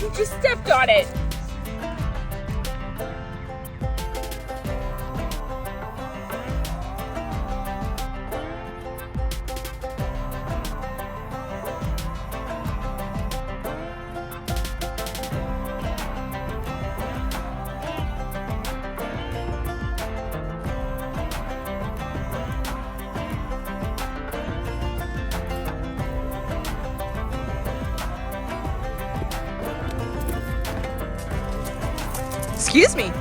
You just stepped on it. Excuse me.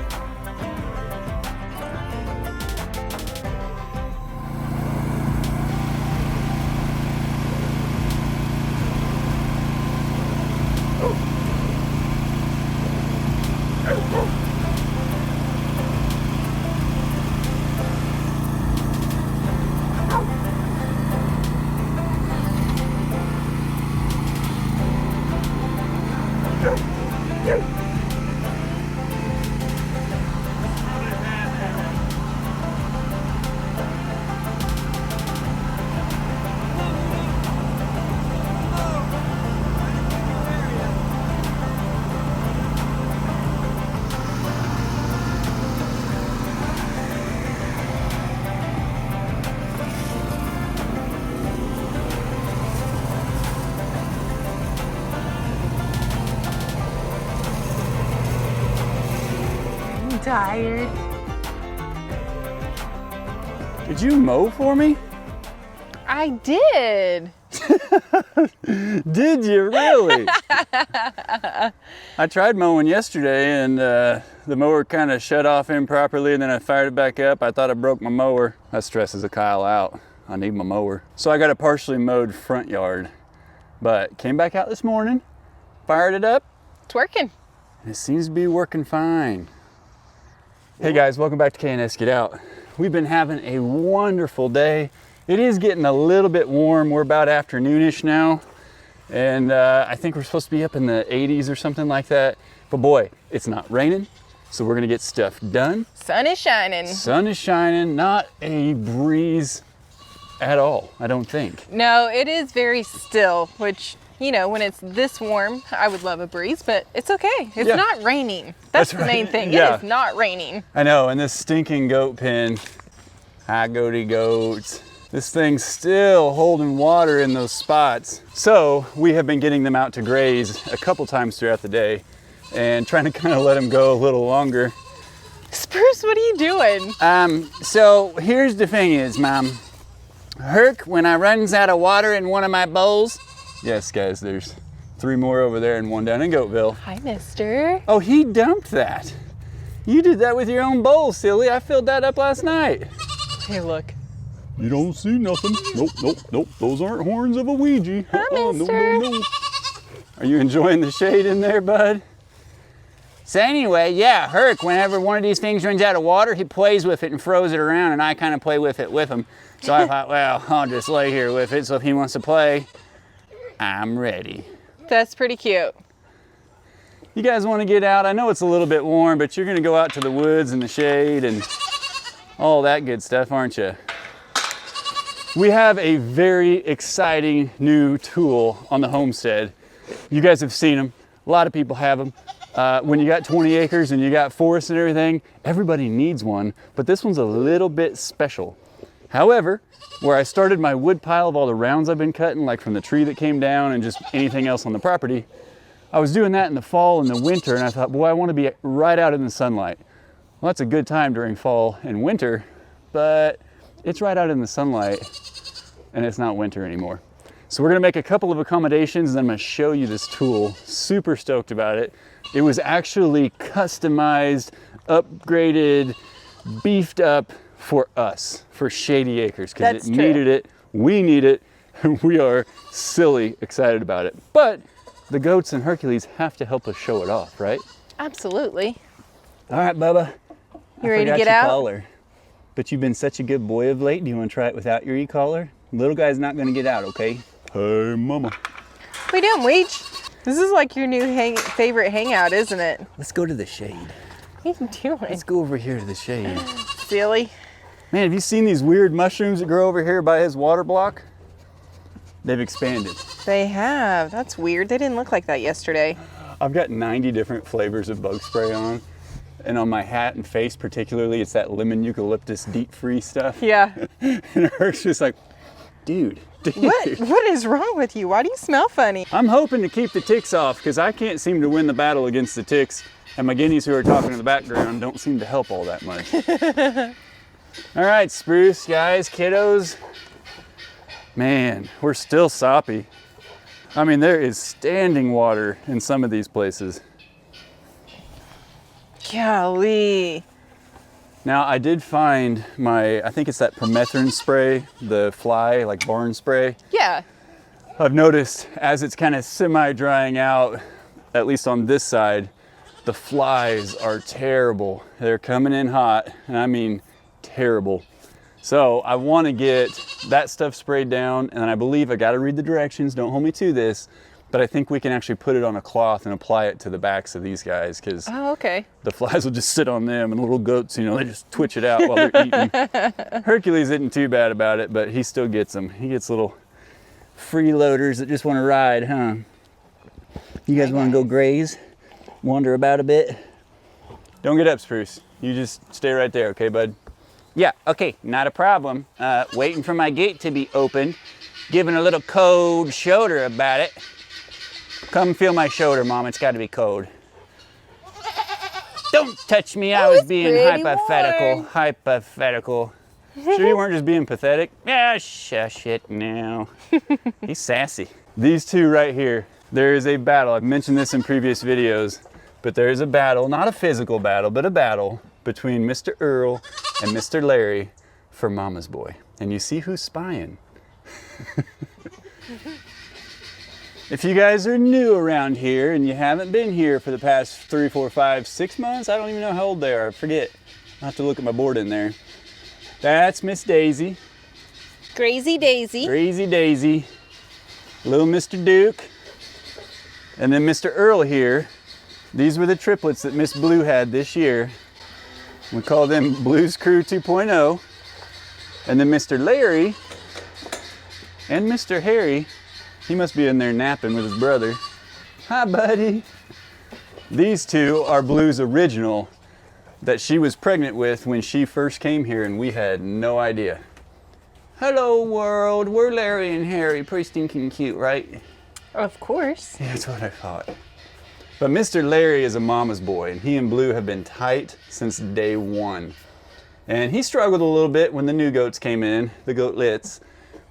Tired. Did you mow for me? I did. Did you really? I tried mowing yesterday and the mower kind of shut off improperly, and then I fired it back up. I thought I broke my mower. That stresses a Kyle out. I need my mower. So I got a partially mowed front yard, but came back out this morning, fired it up. It's working. And it seems to be working fine. Hey guys, welcome back to K&S Get Out. We've been having a wonderful day. It is getting a little bit warm. We're about afternoonish now. And I think we're supposed to be up in the 80s or something like that. But boy, it's not raining. So we're gonna get stuff done. Sun is shining. Sun is shining, not a breeze at all, I don't think. No, it is very still, which, you know, when it's this warm, I would love a breeze, but it's okay. It's not raining. That's the main thing. Yeah. It is not raining. I know, and this stinking goat pen, hi goaty goats. This thing's still holding water in those spots. So we have been getting them out to graze a couple times throughout the day and trying to kind of let them go a little longer. Spruce, what are you doing? So here's the thing is, Mom, Herc, when I runs out of water in one of my bowls, yes guys, there's 3 more over there and 1 down in Goatville. Hi, mister. Oh, he dumped that. You did that with your own bowl, silly. I filled that up last night. Hey, look. You don't see nothing. Nope, nope, nope. Those aren't horns of a Ouija. Hi, mister. No. Are you enjoying the shade in there, bud? So anyway, yeah, Herc, whenever one of these things runs out of water, he plays with it and throws it around, and I kind of play with it with him. So I thought, well, I'll just lay here with it, so if he wants to play, I'm ready. That's pretty cute. You guys want to get out? I know it's a little bit warm, but you're going to go out to the woods and the shade and all that good stuff, aren't you? We have a very exciting new tool on the homestead. You guys have seen them. A lot of people have them. When you got 20 acres and you got forests and everything, everybody needs one, but this one's a little bit special. However, where I started my wood pile of all the rounds I've been cutting, like from the tree that came down and just anything else on the property, I was doing that in the fall and the winter, and I thought, boy, I want to be right out in the sunlight. Well, that's a good time during fall and winter, but it's right out in the sunlight and it's not winter anymore. So we're gonna make a couple of accommodations and I'm gonna show you this tool. Super stoked about it. It was actually customized, upgraded, beefed up for us, for Shady Acres, because it needed it, we need it, and we are silly excited about it. But the goats and Hercules have to help us show it off, right? Absolutely. All right, Bubba. You ready to get out? Collar. But you've been such a good boy of late. Do you want to try it without your e-collar? Little guy's not going to get out, okay? Hey, mama. What are you doing, Weech? This is like your new favorite hangout, isn't it? Let's go to the shade. What are you doing? Let's go over here to the shade. Silly. Man, have you seen these weird mushrooms that grow over here by his water block? They've expanded. They have. That's weird. They didn't look like that yesterday. I've got 90 different flavors of bug spray on. And on my hat and face particularly, it's that lemon eucalyptus deep freeze stuff. Yeah. And Herc's just like, dude. What is wrong with you? Why do you smell funny? I'm hoping to keep the ticks off because I can't seem to win the battle against the ticks. And my guineas who are talking in the background don't seem to help all that much. All right, spruce guys, kiddos. Man, we're still soppy. I mean, there is standing water in some of these places. Golly. Now I did find I think it's that permethrin spray, the fly, like barn spray. Yeah. I've noticed as it's kind of semi-drying out, at least on this side, the flies are terrible. They're coming in hot, and I mean terrible. So I want to get that stuff sprayed down, and I believe I got to read the directions, don't hold me to this, but I think we can actually put it on a cloth and apply it to the backs of these guys because the flies will just sit on them, and the little goats, you know, they just twitch it out while they're eating. Hercules isn't too bad about it, but he still gets them. He gets little freeloaders that just want to ride, huh? You guys want to go graze? Wander about a bit? Don't get up, Spruce. You just stay right there, okay, bud? Yeah, okay, not a problem. Waiting for my gate to be opened, giving a little cold shoulder about it. Come feel my shoulder, Mom. It's got to be cold. Don't touch me. I was being hypothetical. Warm. Hypothetical. Sure you weren't just being pathetic? Yeah, shush it now. He's sassy. These two right here, there is a battle. I've mentioned this in previous videos, but there is a battle, not a physical battle, but a battle between Mr. Earl and Mr. Larry for Mama's boy. And you see who's spying. If you guys are new around here and you haven't been here for the past 3, 4, 5, 6 months, I don't even know how old they are, I forget. I'll have to look at my board in there. That's Miss Daisy. Crazy Daisy. Crazy Daisy. Little Mr. Duke. And then Mr. Earl here. These were the triplets that Miss Blue had this year. We call them Blues Crew 2.0. And then Mr. Larry and Mr. Harry, he must be in there napping with his brother. Hi, buddy. These two are Blue's original that she was pregnant with when she first came here, and we had no idea. Hello, world. We're Larry and Harry. Pretty stinking cute, right? Of course. Yeah, that's what I thought. But Mr. Larry is a mama's boy, and he and Blue have been tight since day one. And he struggled a little bit when the new goats came in, the goatlets.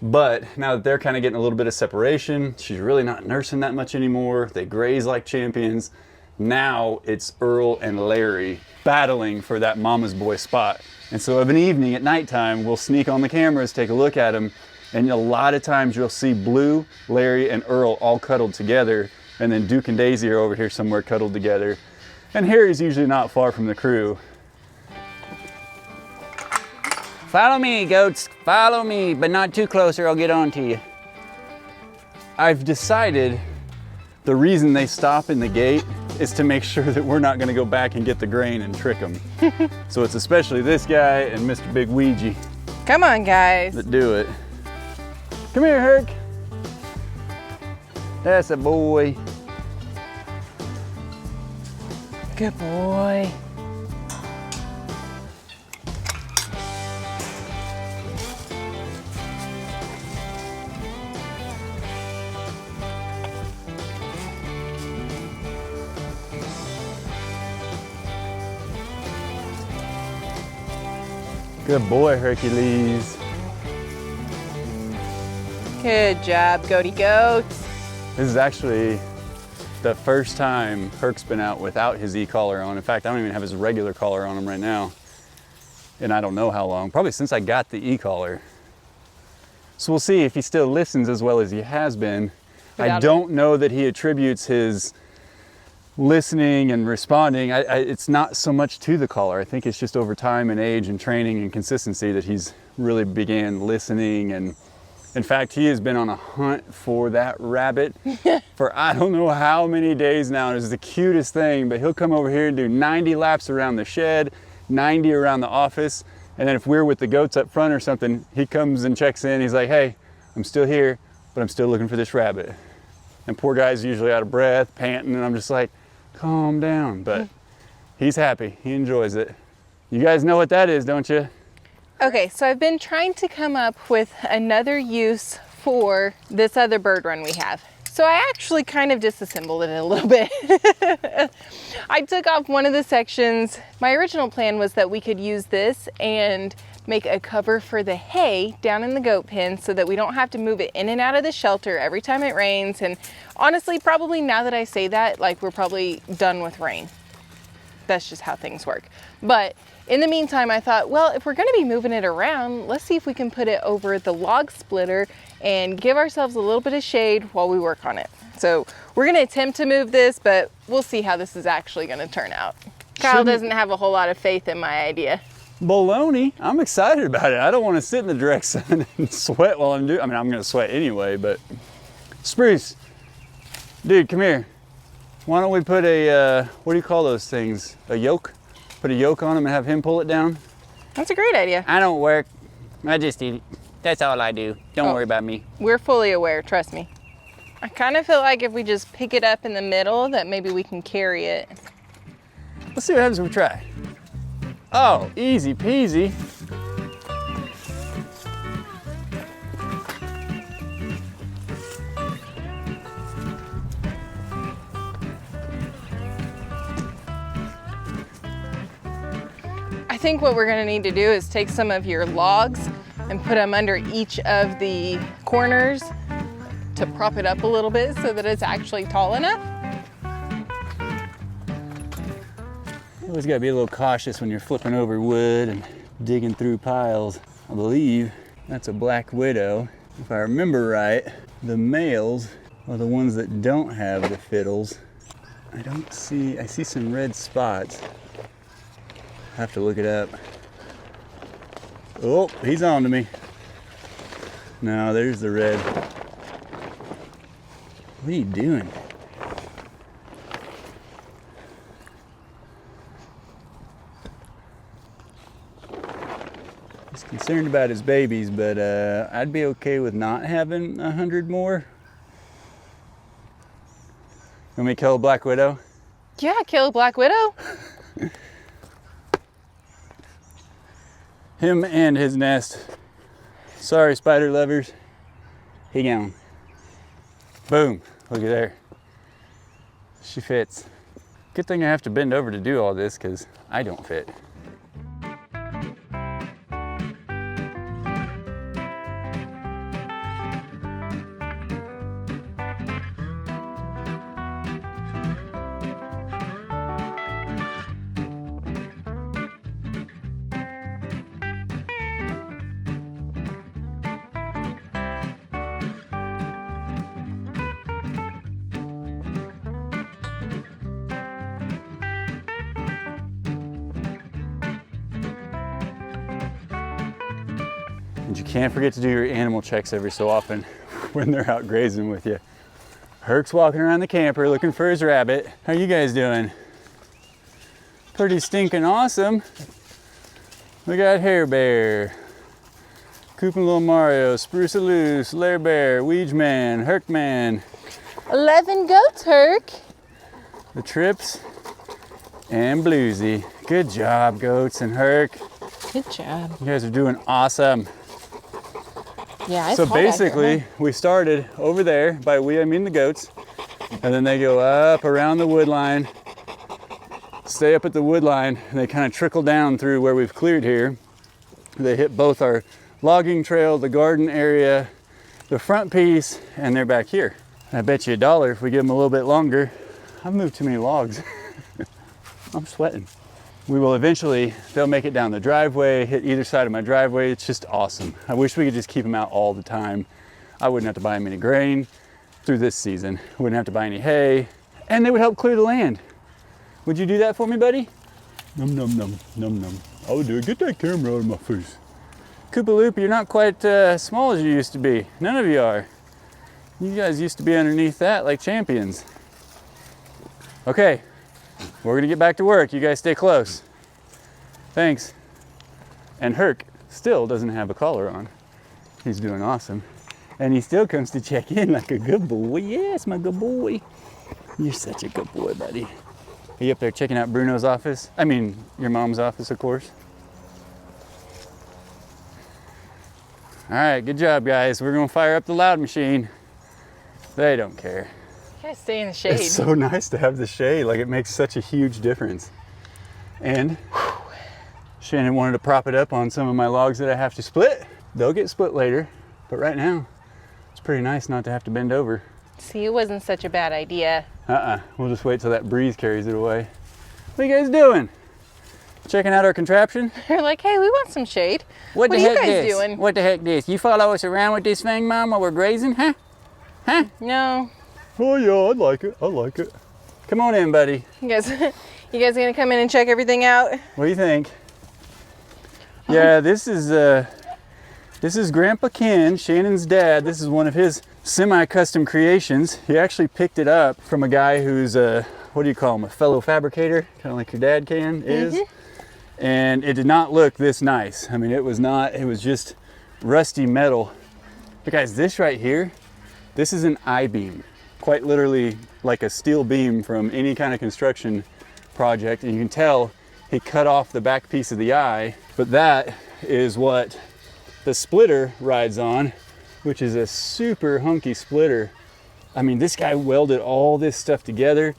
But now that they're kind of getting a little bit of separation, she's really not nursing that much anymore. They graze like champions. Now it's Earl and Larry battling for that mama's boy spot. And so of an evening at nighttime, we'll sneak on the cameras, take a look at them. And a lot of times you'll see Blue, Larry, and Earl all cuddled together. And then Duke and Daisy are over here somewhere cuddled together. And Harry's usually not far from the crew. Follow me, goats, follow me, but not too close or I'll get on to you. I've decided the reason they stop in the gate is to make sure that we're not gonna go back and get the grain and trick them. So it's especially this guy and Mr. Big Ouija Come on, guys. that do it. Come here, Herc. That's a boy. Good boy. Good boy, Hercules. Good job, goaty goats. This is actually the first time Herc's been out without his e-collar on. In fact, I don't even have his regular collar on him right now. And I don't know how long, probably since I got the e-collar. So we'll see if he still listens as well as he has been. I don't know that he attributes his listening and responding. It's not so much to the collar. I think it's just over time and age and training and consistency that he's really began listening. And in fact, he has been on a hunt for that rabbit for I don't know how many days now. And it's the cutest thing, but he'll come over here and do 90 laps around the shed, 90 around the office. And then if we're with the goats up front or something, he comes and checks in. He's like, hey, I'm still here, but I'm still looking for this rabbit. And poor guy's usually out of breath, panting, and I'm just like, calm down. But he's happy, he enjoys it. You guys know what that is, don't you? Okay, so I've been trying to come up with another use for this other bird run we have. So I actually kind of disassembled it a little bit. I took off one of the sections. My original plan was that we could use this and make a cover for the hay down in the goat pen so that we don't have to move it in and out of the shelter every time it rains. And honestly, probably now that I say that, like, we're probably done with rain. That's just how things work. But in the meantime, I thought, well, if we're gonna be moving it around, let's see if we can put it over the log splitter and give ourselves a little bit of shade while we work on it. So we're gonna attempt to move this, but we'll see how this is actually gonna turn out. Kyle doesn't have a whole lot of faith in my idea. Baloney, I'm excited about it. I don't wanna sit in the direct sun and sweat while I'm doing, I mean, I'm gonna sweat anyway, but. Spruce, dude, come here. Why don't we put a, what do you call those things? A yoke? Put a yoke on him and have him pull it down? That's a great idea. I don't work. I just eat it. That's all I do. Don't worry about me. We're fully aware, trust me. I kind of feel like if we just pick it up in the middle, that maybe we can carry it. Let's see what happens if we try. Oh, easy peasy. I think what we're gonna need to do is take some of your logs and put them under each of the corners to prop it up a little bit so that it's actually tall enough. You always gotta be a little cautious when you're flipping over wood and digging through piles. I believe that's a black widow. If I remember right, the males are the ones that don't have the fiddles. I see some red spots. Have to look it up. Oh, he's on to me. No, there's the red. What are you doing? He's concerned about his babies, but I'd be okay with not having 100 more. You want me to kill a black widow? Yeah, kill a black widow. Him and his nest. Sorry, spider lovers. He gone. Boom. Look at there. She fits. Good thing I have to bend over to do all this because I don't fit. And you can't forget to do your animal checks every so often when they're out grazing with you. Herc's walking around the camper looking for his rabbit. How you guys doing? Pretty stinking awesome. We got Hair Bear, Coopin' Little Mario, Spruce Loose, Lair Bear, Weege Man, Herc Man. 11 goats, Herc. The Trips and Bluesy. Good job, Goats and Herc. Good job. You guys are doing awesome. Yeah, So basically, we started over there, by we I mean the goats, and then they go up around the wood line, stay up at the wood line, and they kind of trickle down through where we've cleared here. They hit both our logging trail, the garden area, the front piece, and they're back here. I bet you $1 if we give them a little bit longer. I've moved too many logs. I'm sweating. We will eventually, they'll make it down the driveway, hit either side of my driveway. It's just awesome. I wish we could just keep them out all the time. I wouldn't have to buy them any grain through this season. Wouldn't have to buy any hay, and they would help clear the land. Would you do that for me, buddy? Num, num, num, num, num. I would do it. Get that camera out of my face. Koopaloop, you're not quite small as you used to be. None of you are. You guys used to be underneath that like champions. Okay. We're gonna get back to work. You guys stay close. Thanks. And Herc still doesn't have a collar on. He's doing awesome. And he still comes to check in like a good boy. Yes, my good boy. You're such a good boy, buddy. Are you up there checking out Bruno's office? I mean, your mom's office, of course. All right, good job, guys. We're gonna fire up the loud machine. They don't care. You guys stay in the shade. It's so nice to have the shade. Like, it makes such a huge difference. And Shannon wanted to prop it up on some of my logs that I have to split. They'll get split later, but right now, it's pretty nice not to have to bend over. See, it wasn't such a bad idea. We'll just wait till that breeze carries it away. What are you guys doing? Checking out our contraption? They're like, hey, we want some shade. What are you guys doing? What the heck this? You follow us around with this thing, Mom, while we're grazing, huh? Huh? No. Oh yeah, I like it. I like it. Come on in, buddy. You guys gonna come in and check everything out? What do you think? Yeah, this is Grandpa Ken, Shannon's dad. This is one of his semi-custom creations. He actually picked it up from a guy who's what do you call him? A fellow fabricator, kind of like your dad is. And it did not look this nice. I mean, it was just rusty metal. But guys, this right here, this is an I-beam. Quite literally like a steel beam from any kind of construction project. And you can tell he cut off the back piece of the eye, but that is what the splitter rides on, which is a super hunky splitter. I mean, this guy welded all this stuff together.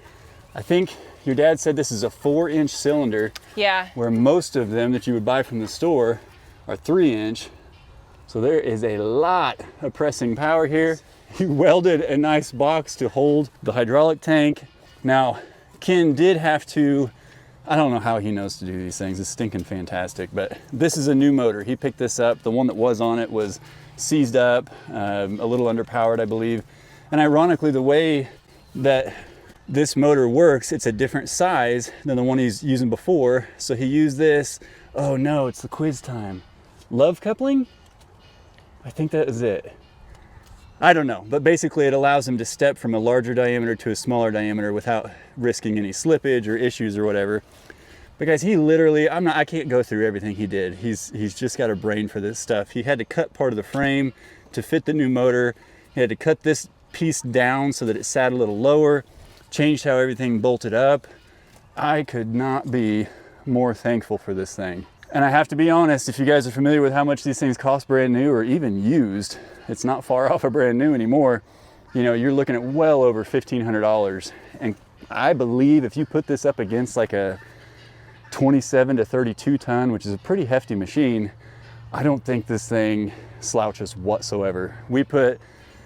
I think your dad said this is a 4-inch cylinder. Yeah. Where most of them that you would buy from the store are 3-inch. So there is a lot of pressing power here. He welded a nice box to hold the hydraulic tank. Now, Ken did have to, I don't know how he knows to do these things. It's stinking fantastic, but this is a new motor. He picked this up. The one that was on it was seized up, a little underpowered, I believe. And ironically, the way that this motor works, it's a different size than the one he's using before. So he used this. Oh no, it's the quiz time. Love coupling? I think that is it. I don't know, but basically it allows him to step from a larger diameter to a smaller diameter without risking any slippage or issues or whatever. But guys, he literally, I can't go through everything he did. He's just got a brain for this stuff. He had to cut part of the frame to fit the new motor. He had to cut this piece down so that it sat a little lower, changed how everything bolted up. I could not be more thankful for this thing. And I have to be honest, if you guys are familiar with how much these things cost brand new or even used, it's not far off of brand new anymore. You know, you're looking at well over $1,500. And I believe if you put this up against like a 27 to 32 ton, which is a pretty hefty machine, I don't think this thing slouches whatsoever. It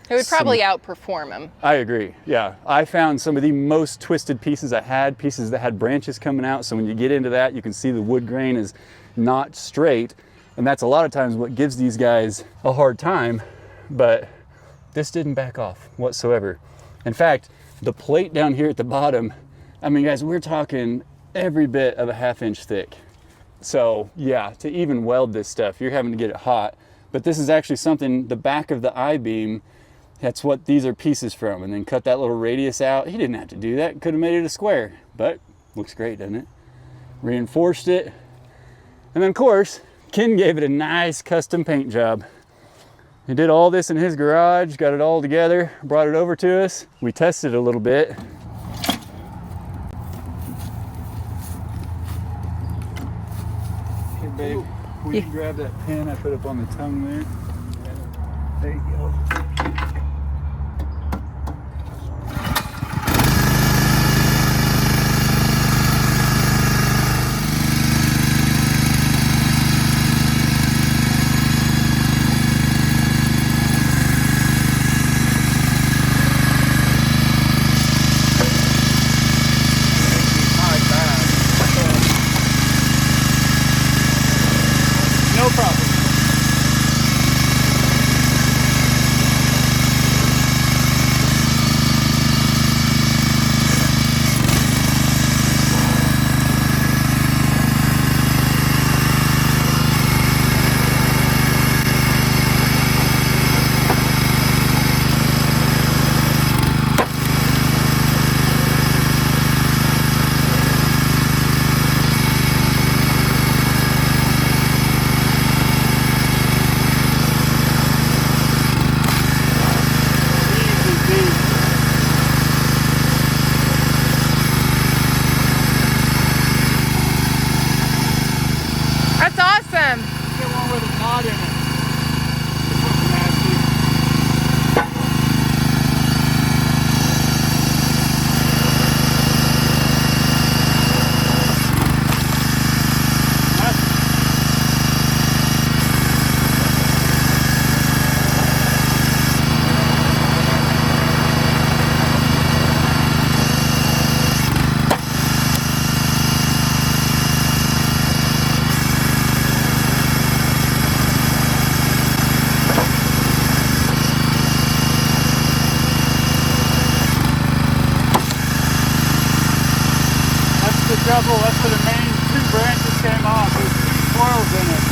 would probably outperform them. I agree, yeah. I found some of the most twisted pieces I had, pieces that had branches coming out. So when you get into that, you can see the wood grain is not straight. And that's a lot of times what gives these guys a hard time, but this didn't back off whatsoever. In fact, the plate down here at the bottom, I mean, guys, we're talking every bit of a 1/2 inch thick. So yeah, to even weld this stuff, you're having to get it hot. But this is actually something, the back of the I-beam, that's what these are pieces from. And then cut that little radius out. He didn't have to do that. Could have made it a square, but looks great, doesn't it? Reinforced it. And then of course, Ken gave it a nice custom paint job. He did all this in his garage, got it all together, brought it over to us. We tested a little bit. Here, babe, will you grab that pin I put up on the tongue there? There you go. rot in it. This one's nasty. Trouble, that's where the main two branches came off. There's two squirrels in it.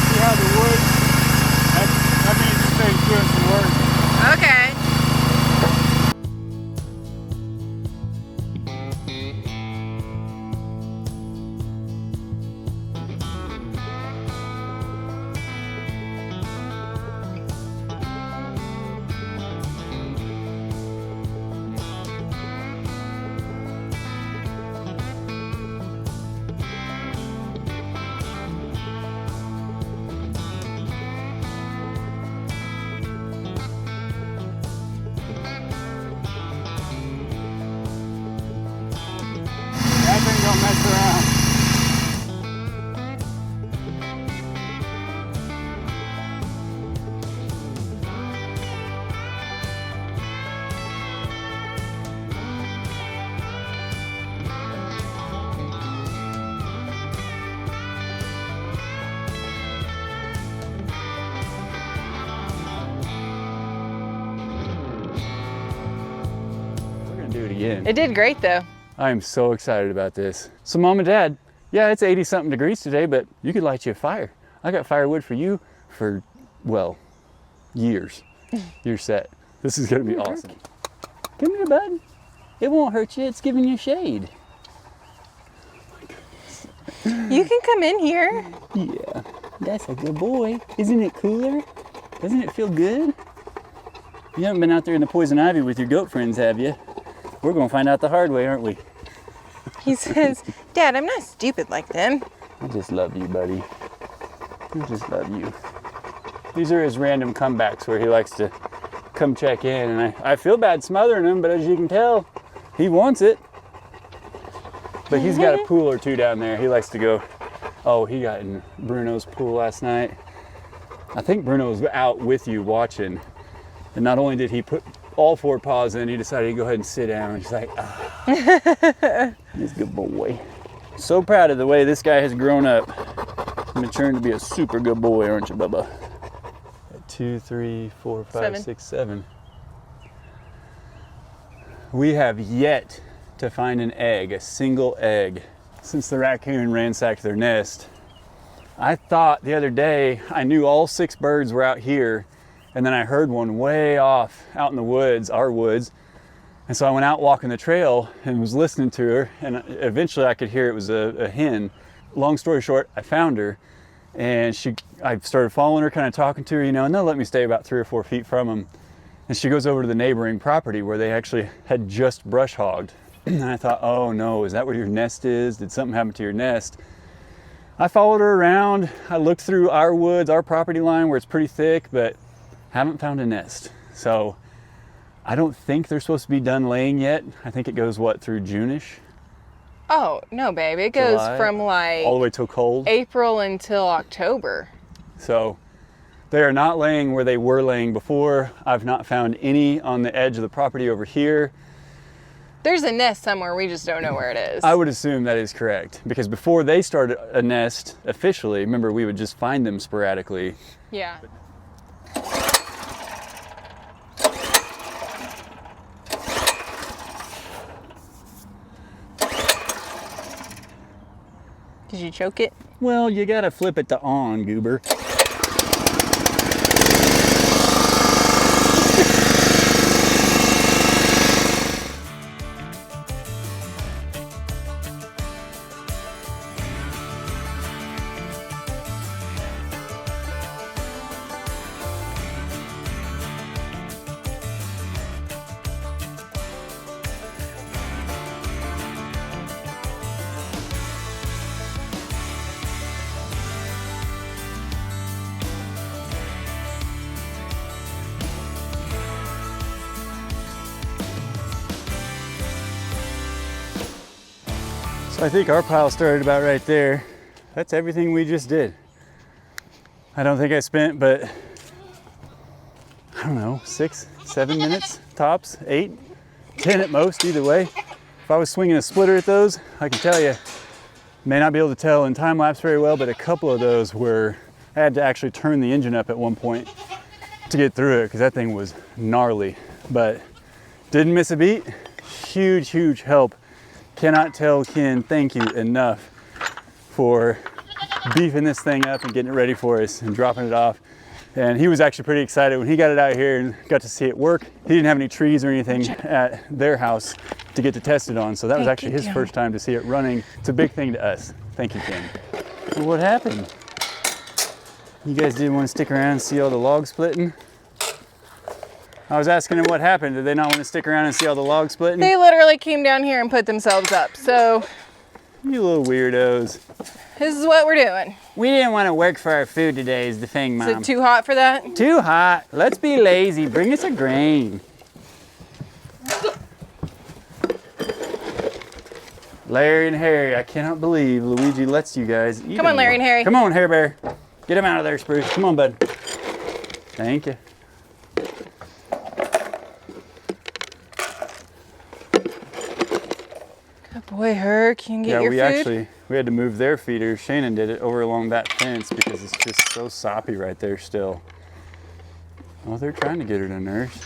See how the wood, that means this thing's doing some work. Okay. That thing don't mess around. We're gonna do it again. It did great though. I am so excited about this. So Mom and Dad, yeah, it's 80 something degrees today, but you could light you a fire. I got firewood for you for, well, years. You're set. This is gonna be awesome. Come here, bud. It won't hurt you, it's giving you shade. You can come in here. Yeah, that's a good boy. Isn't it cooler? Doesn't it feel good? You haven't been out there in the poison ivy with your goat friends, have you? We're gonna find out the hard way, aren't we? He says, Dad, I'm not stupid like them. I just love you, buddy. I just love you. These are his random comebacks where he likes to come check in, and I feel bad smothering him, but as you can tell, he wants it. But he's got a pool or two down there. He likes to go. Oh, he got in Bruno's pool last night. I think Bruno was out with you watching, and not only did he put all four paws in, he decided to go ahead and sit down. He's like, ah, he's a good boy. So proud of the way this guy has grown up, maturing to be a super good boy, aren't you, Bubba? 2, 3, 4, 5, 7. 6, 7. We have yet to find an egg, a single egg, since the raccoon ransacked their nest. I thought the other day I knew all 6 birds were out here, and then I heard one way off out in the woods, our woods. And so I went out walking the trail and was listening to her, and eventually I could hear it was a hen. Long story short, I found her, and I started following her, kind of talking to her, you know, and they'll let me stay about 3 or 4 feet from them. And she goes over to the neighboring property where they actually had just brush hogged. And I thought, oh no, is that where your nest is? Did something happen to your nest? I followed her around. I looked through our woods, our property line where it's pretty thick, but haven't found a nest. So I don't think they're supposed to be done laying yet. I think it goes, what, through June-ish? Oh, no, babe. It goes July, from like all the way till cold. April until October. So they are not laying where they were laying before. I've not found any on the edge of the property over here. There's a nest somewhere, we just don't know where it is. I would assume that is correct, because before they started a nest officially, remember, we would just find them sporadically. Yeah. Did you choke it? Well, you gotta flip it to on, goober. So I think our pile started about right there. That's everything we just did. I don't think I spent, but I don't know, 6, 7 minutes tops, 8, 10 at most, either way. If I was swinging a splitter at those, I can tell you, may not be able to tell in time lapse very well, but a couple of those were, I had to actually turn the engine up at one point to get through it because that thing was gnarly, but didn't miss a beat. Huge, huge help. Cannot tell Ken thank you enough for beefing this thing up and getting it ready for us and dropping it off. And he was actually pretty excited when he got it out here and got to see it work. He didn't have any trees or anything at their house to get to test it on, so that was actually his first time to see it running. It's a big thing to us. Thank you, Ken. Well, what happened? You guys didn't want to stick around and see all the logs splitting? I was asking them what happened. Did they not want to stick around and see all the logs splitting? They literally came down here and put themselves up, so. You little weirdos. This is what we're doing. We didn't want to work for our food today is the thing, Mom. Is it too hot for that? Too hot. Let's be lazy. Bring us a grain. Larry and Harry, I cannot believe Luigi lets you guys eat. Come on, Larry and Harry. Come on, Hair Bear. Get him out of there, Spruce. Come on, bud. Thank you. Good boy, Herc. You can get your food. We had to move their feeders. Shannon did it over along that fence because it's just so soppy right there still. Oh, they're trying to get her to nurse.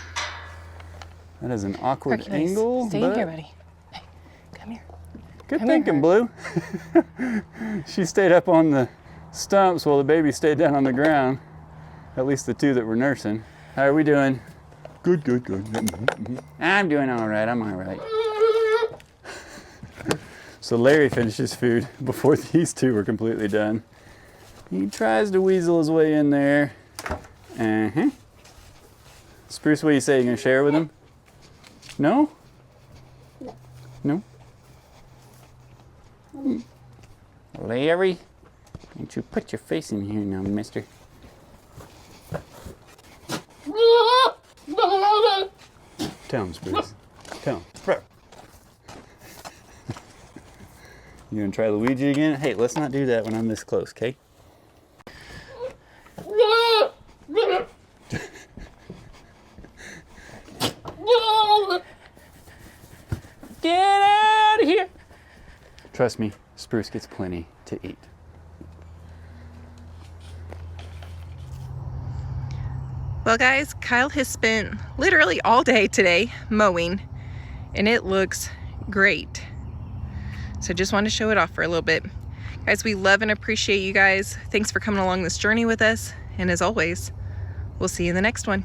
That is an awkward Hercules, angle. stay here, buddy. Hey, come here. Good thinking, Blue. She stayed up on the stumps while the baby stayed down on the ground. At least the two that were nursing. How are we doing? Good, good, good. I'm doing all right. I'm all right. So Larry finishes food before these two were completely done. He tries to weasel his way in there. Spruce, what do you say? You gonna share with him? No? No? Larry, don't you put your face in here now, mister. Tell him, Spruce. Tell him. You gonna try Luigi again? Hey, let's not do that when I'm this close, okay? Get out of here! Trust me, Spruce gets plenty to eat. Well, guys, Kyle has spent literally all day today mowing, and it looks great. So just wanted to show it off for a little bit. Guys, we love and appreciate you guys. Thanks for coming along this journey with us. And as always, we'll see you in the next one.